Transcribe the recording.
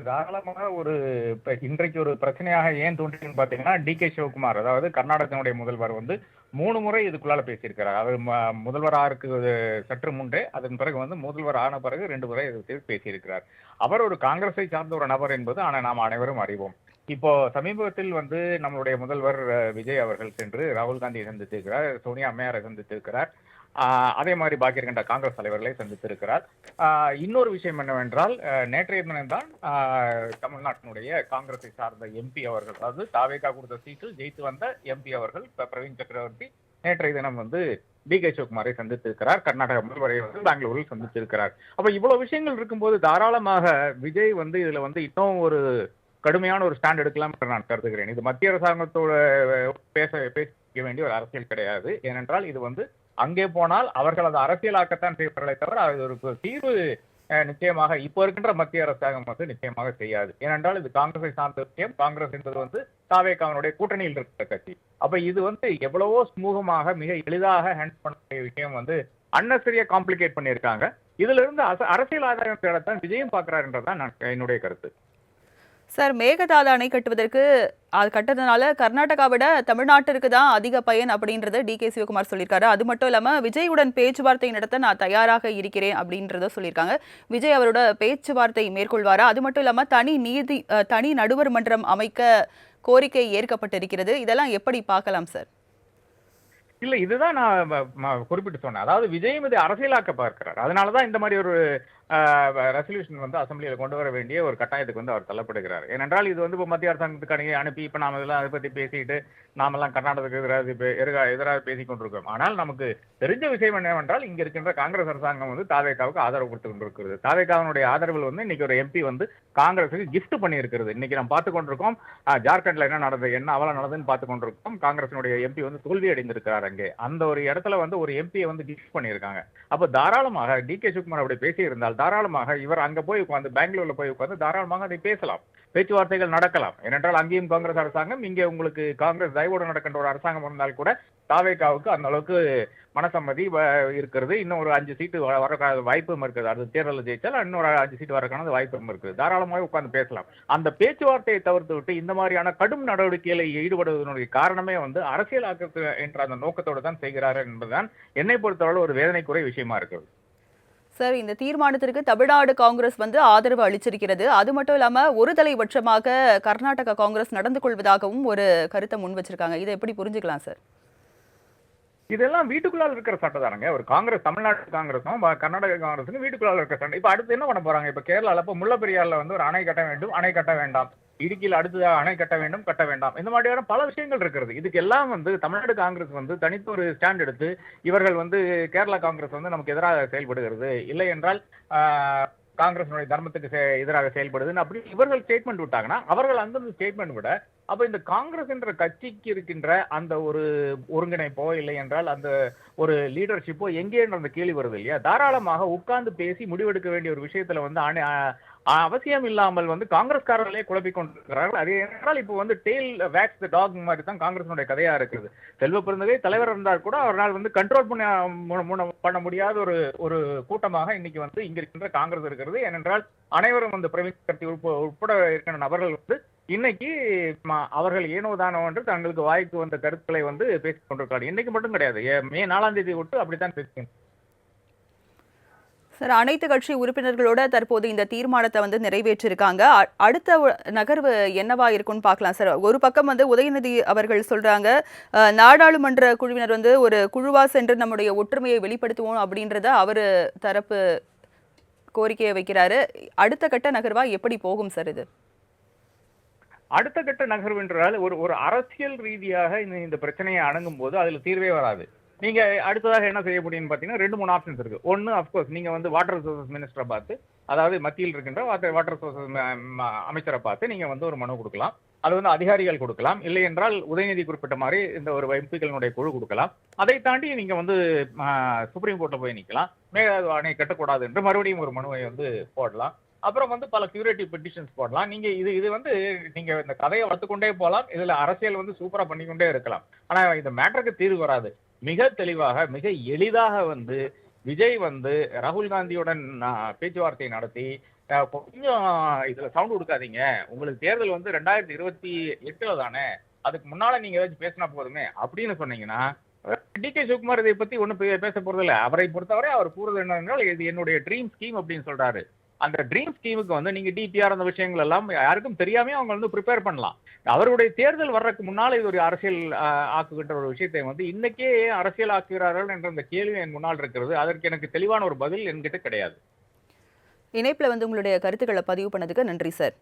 தாராளமாக ஒரு இன்றைக்கு ஒரு பிரச்சனையாக ஏன் தோன்றின்னு பாத்தீங்கன்னா, டி.கே. சிவகுமார் அதாவது கர்நாடகத்தினுடைய முதல்வர் வந்து 3 முறை இதுக்குள்ளால பேசியிருக்கிறார். அவர் முதல்வர் ஆறதுக்கு சற்று முன்பே, அதன் பிறகு வந்து முதல்வர் ஆன பிறகு 2 முறை இது பேசியிருக்கிறார். அவர் ஒரு காங்கிரஸை சார்ந்த ஒரு நபர் என்பது நாம் அனைவரும் அறிவோம். இப்போ சமீபத்தில் வந்து நம்மளுடைய முதல்வர் விஜய் அவர்கள் சென்று ராகுல் காந்தியை சந்தித்திருக்கிறார், சோனியா அம்மையாரை சந்தித்திருக்கிறார். அதே மாதிரி பாக்கி இருக்கின்ற காங்கிரஸ் தலைவர்களை சந்தித்திருக்கிறார். இன்னொரு விஷயம் என்னவென்றால், நேற்றைய தினம்தான் தமிழ்நாட்டினுடைய காங்கிரஸை சார்ந்த எம்பி அவர்கள், அதாவது தாவேகா கொடுத்த சீட்டில் ஜெயித்து வந்த எம்பி அவர்கள் பிரவீன் சக்கரவர்த்தி நேற்றைய தினம் வந்து டி.கே. சிவகுமாரை சந்தித்திருக்கிறார். கர்நாடக முதல்வரை வந்து பெங்களூரில் சந்தித்திருக்கிறார். அப்ப இவ்வளவு விஷயங்கள் இருக்கும்போது தாராளமாக விஜய் வந்து இதுல வந்து இன்னும் ஒரு கடுமையான ஒரு ஸ்டாண்ட் எடுக்கலாம் என்று நான் கருதுகிறேன். இது மத்திய அரசாங்கத்தோட பேசிக்க வேண்டிய ஒரு அரசியல் கிடையாது. ஏனென்றால் இது வந்து அங்கே போனால் அவர்கள் அதை அரசியலாக்கத்தான் செய்வார்களே தவிர அது ஒரு தீர்வு நிச்சயமாக இப்போ இருக்கின்ற மத்திய அரசாங்கம் வந்து நிச்சயமாக செய்யாது. ஏனென்றால் இது காங்கிரஸை சார்ந்த விஷயம். காங்கிரஸ் என்பது வந்து தாவேகாவினுடைய கூட்டணியில் இருக்கிற கட்சி. அப்ப இது வந்து எவ்வளவோ சுமூகமாக மிக எளிதாக ஹேண்டில் பண்ணக்கூடிய விஷயம் வந்து அன்னெசரியா காம்ப்ளிகேட் பண்ணியிருக்காங்க. இதுல இருந்து அரசியல் ஆதாயம் தேடத்தான் விஜயம் பார்க்கிறார் என்றதான் என்னுடைய கருத்து. சார், மேகதாது அணை கட்டுவதற்கு அது கட்டுறதுனால கர்நாடகா விட தமிழ்நாட்டிற்கு தான் அதிக பயன் அப்படின்றத டி.கே. சிவகுமார் சொல்லியிருக்காரு. அது மட்டும் இல்லாமல் விஜயுடன் பேச்சுவார்த்தை நடத்த நான் தயாராக இருக்கிறேன் அப்படின்றத சொல்லியிருக்காங்க. விஜய் அவரோட பேச்சுவார்த்தை மேற்கொள்வாரா? அது மட்டும் இல்லாமல் தனி நடுவர் மன்றம் அமைக்க கோரிக்கை ஏற்கப்பட்டிருக்கிறது. இதெல்லாம் எப்படி பார்க்கலாம் சார்? இல்ல, இதுதான் நான் குறிப்பிட்டு சொன்னேன். அதாவது விஜயும் இதை அரசியலாக்க பார்க்கிறார். அதனாலதான் இந்த மாதிரி ஒரு ரெசல்யூஷன் வந்து அசம்பிளியில கொண்டு வர வேண்டிய ஒரு கட்டாயத்துக்கு வந்து அவர் தள்ளப்படுகிறார். ஏனென்றால் இது வந்து இப்போ மத்திய அரசாங்கத்துக்கு அனுப்பி இப்ப நாம இதெல்லாம் அதை பத்தி பேசிட்டு நாமெல்லாம் கர்நாடகத்துக்கு எதிராக பேசிக் கொண்டிருக்கிறோம். ஆனால் நமக்கு தெரிஞ்ச விஷயம் என்னவென்றால், இங்க இருக்கின்ற காங்கிரஸ் அரசாங்கம் வந்து தாவேகாவுக்கு ஆதரவு கொடுத்து கொண்டிருக்கிறது. தாவேகாவினுடைய ஆதரவில் வந்து இன்னைக்கு ஒரு எம்பி வந்து காங்கிரஸுக்கு கிஃப்ட் பண்ணி இருக்கிறது. இன்னைக்கு நம்ம பார்த்து கொண்டிருக்கோம், ஜார்க்கண்ட்ல என்ன நடந்தது, என்ன அவலம் நடந்ததுன்னு பார்த்து கொண்டிருக்கோம். காங்கிரசினுடைய எம்பி வந்து தோல்வி அடைந்திருக்கிறார். அங்கே அந்த ஒரு இடத்துல வந்து ஒரு எம்பியை வந்து கிஃப்ட் பண்ணியிருக்காங்க. அப்ப தாராளமாக டி.கே. சிவகுமார் அப்படி பேசியிருந்தால் தாராளமாக இவர் அங்க போய் உட்கார்ந்து பெங்களூர்ல போய் உட்கார்ந்து தாராளமாக அதை பேசலாம், பேச்சுவார்த்தைகள் நடக்கலாம். ஏனென்றால் அங்கேயும் காங்கிரஸ் அரசாங்கம், இங்கே உங்களுக்கு காங்கிரஸ் தயவோடு நடக்கின்ற ஒரு அரசாங்கம் இருந்தால் கூட தாவேகாவுக்கு அந்த அளவுக்கு மனசம்மதி இருக்கிறது. இன்னும் ஒரு 5 சீட்டு வர வாய்ப்பும் இருக்குது. அது தேர்தலில் ஜெயிச்சால் இன்னொரு 5 சீட்டு வரக்கான வாய்ப்பும் இருக்குது. தாராளமாக உட்கார்ந்து பேசலாம். அந்த பேச்சுவார்த்தையை தவிர்த்து விட்டு இந்த மாதிரியான கடும் நடவடிக்கைகளை ஈடுபடுவதனுடைய காரணமே வந்து அரசியலாக்க என்ற அந்த நோக்கத்தோடு தான் செய்கிறார்கள் என்பதுதான் என்னை பொறுத்தவரை ஒரு வேதனைக்குரிய விஷயமா இருக்கிறது. சார், இந்த தீர்மானத்திற்கு தமிழ்நாடு காங்கிரஸ் வந்து ஆதரவு அளிச்சிருக்கிறது. அது மட்டும் இல்லாம ஒரு தலைபட்சமாக கர்நாடக காங்கிரஸ் நடந்து கொள்வதாகவும் ஒரு கருத்தை முன் வச்சிருக்காங்க. இதை எப்படி புரிஞ்சுக்கலாம் சார்? இதெல்லாம் வீட்டுக்குள்ளால் இருக்கிற சட்டை தானங்க. ஒரு காங்கிரஸ், தமிழ்நாடு காங்கிரஸும் கர்நாடக காங்கிரஸும் வீட்டுக்குள்ளால் இருக்கிற சட்டை. இப்ப அடுத்து என்ன பண்ண போறாங்க? இப்ப கேரளால இப்ப முல்லப்பெரியார்ல வந்து ஒரு அணை கட்ட வேண்டும், அணை கட்ட வேண்டாம், இடுக்கியில் அடுத்ததாக அணை கட்ட வேண்டும், கட்ட வேண்டாம், இந்த மாதிரியான பல விஷயங்கள் இருக்கிறது. இதுக்கு எல்லாம் வந்து தமிழ்நாடு காங்கிரஸ் வந்து தனித்து ஒரு ஸ்டாண்ட் எடுத்து இவர்கள் வந்து கேரளா காங்கிரஸ் வந்து நமக்கு எதிராக செயல்படுகிறது, இல்லை என்றால் காங்கிரஸினுடைய தர்மத்துக்கு எதிராக செயல்படுதுன்னு அப்படி இவர்கள் ஸ்டேட்மெண்ட் விட்டாங்கன்னா, அவர்கள் அந்தந்த ஸ்டேட்மெண்ட் விட அப்ப இந்த காங்கிரஸ் என்ற கட்சிக்கு இருக்கின்ற அந்த ஒரு ஒருங்கிணைப்போ இல்லை என்றால் அந்த ஒரு லீடர்ஷிப்போ எங்கே அந்த கேள்வி வருது இல்லையா? தாராளமாக உட்கார்ந்து பேசி முடிவெடுக்க வேண்டிய ஒரு விஷயத்துல வந்து அவசியம் இல்லாமல் வந்து காங்கிரஸ்காரர்களே குழப்பிக் கொண்டிருக்கிறார்கள். அது என்றால் இப்போ வந்து டெய்ல் வேக்ஸ் த டாக் மாதிரி தான் காங்கிரஸினுடைய கதையா இருக்குது. செல்வ பெருந்தகை தலைவர் இருந்தால் கூட அவரால் வந்து கண்ட்ரோல் பண்ண முடியாத ஒரு கூட்டமாக இன்னைக்கு வந்து இங்க இருக்கின்ற காங்கிரஸ் இருக்கிறது. ஏனென்றால் அனைவரும் வந்து பிரவீன் சக்கரவர்த்தி உட்பட இருக்கிற நபர்கள் வந்து இன்னைக்கு அவர்கள் ஏனோ தானோ என்று தங்களுக்கு வாய்க்கு வந்த கருத்துக்களை வந்து பேசிக் கொண்டிருக்கிறார். இன்னைக்கு மட்டும் கிடையாது, மே 4ஆம் தேதி விட்டு அப்படித்தான் பேசுகிறேன். சார், அனைத்து கட்சி உறுப்பினர்களோட தற்போது இந்த தீர்மானத்தை வந்து நிறைவேற்றிருக்காங்க. அடுத்த நகர்வு என்னவா இருக்குன்னு பார்க்கலாம் சார். ஒரு பக்கம் வந்து உதயநிதி அவர்கள் சொல்றாங்க, நாடாளுமன்ற குழுவினர் வந்து ஒரு குழுவா சென்று நம்முடைய ஒற்றுமையை வெளிப்படுத்துவோம் அப்படின்றத அவர் தரப்பு கோரிக்கையை வைக்கிறாரு. அடுத்த கட்ட நகர்வா எப்படி போகும் சார் இது? அடுத்த கட்ட நகர்வு என்றால் ஒரு அரசியல் ரீதியாக இந்த பிரச்சனையை அணுகும் போது அதுல தீர்வே வராது. நீங்க அடுத்ததாக என்ன செய்ய முடியும்னு பாத்தீங்கன்னா 2-3 ஆப்ஷன்ஸ் இருக்கு. ஒன்னு, அப்கோர்ஸ் நீங்க வந்து வாட்டர் ரிசோர்சஸ் மினிஸ்டரை பார்த்து, அதாவது மத்தியில் இருக்கின்ற வாட்டர் ரிசோர்சஸ் அமைச்சரை பார்த்து நீங்க வந்து ஒரு மனு கொடுக்கலாம். அது வந்து அதிகாரிகள் கொடுக்கலாம், இல்லை என்றால் உதயநிதி குறிப்பிட்ட மாதிரி இந்த ஒரு எம்பிக்களுடைய குழு கொடுக்கலாம். அதை தாண்டி நீங்க வந்து சுப்ரீம் கோர்ட்ல போய் நிக்கலாம், மேகதாது அணை கட்டக்கூடாது என்று மறுபடியும் ஒரு மனுவை வந்து போடலாம். அப்புறம் வந்து பல கியூரேட்டிவ் பெட்டிஷன்ஸ் போடலாம். நீங்க இது வந்து நீங்க இந்த கதையை வளர்த்துக்கொண்டே போகலாம். இதுல அரசியல் வந்து சூப்பரா பண்ணிக்கொண்டே இருக்கலாம். ஆனா இந்த மேட்டருக்கு தீர்வு வராது. மிக தெளிவாக மிக எளிதாக வந்து விஜய் வந்து ராகுல் காந்தியுடன் பேச்சுவார்த்தை நடத்தி கொஞ்சம் இதுல சவுண்ட் கொடுக்காதீங்க, உங்களுக்கு தேர்தல் வந்து 2028 தானே, அதுக்கு முன்னால நீங்க ஏதாச்சும் பேசினா போதுமே அப்படின்னு சொன்னீங்கன்னா, டிகே சிவகுமார் இதை பத்தி ஒன்றும் பேச போறதில்ல. அவரை பொறுத்தவரை அவர் கூறுவது என்னவென்றால், இது என்னுடைய ட்ரீம் ஸ்கீம் அப்படின்னு சொல்றாரு. அந்த ட்ரீம் ஸ்கீமுக்கு வந்து நீங்க டிபிஆர் அந்த விஷயங்கள் எல்லாம் யாருக்கும் தெரியாம அவங்க வந்து ப்ரிப்பேர் பண்ணலாம். அவருடைய தேர்தல் வர்றதுக்கு முன்னால இது ஒரு அரசியல் ஆக்குகின்ற ஒரு விஷயத்தை வந்து இன்னைக்கே ஏன் அரசியல் ஆக்குகிறார்கள் என்ற அந்த கேள்வி என் முன்னால் இருக்கிறது. அதற்கு எனக்கு தெளிவான ஒரு பதில் என்கிட்ட கிடையாது. இணைப்புல வந்து உங்களுடைய கருத்துக்களை பதிவு பண்ணதுக்கு நன்றி சார்.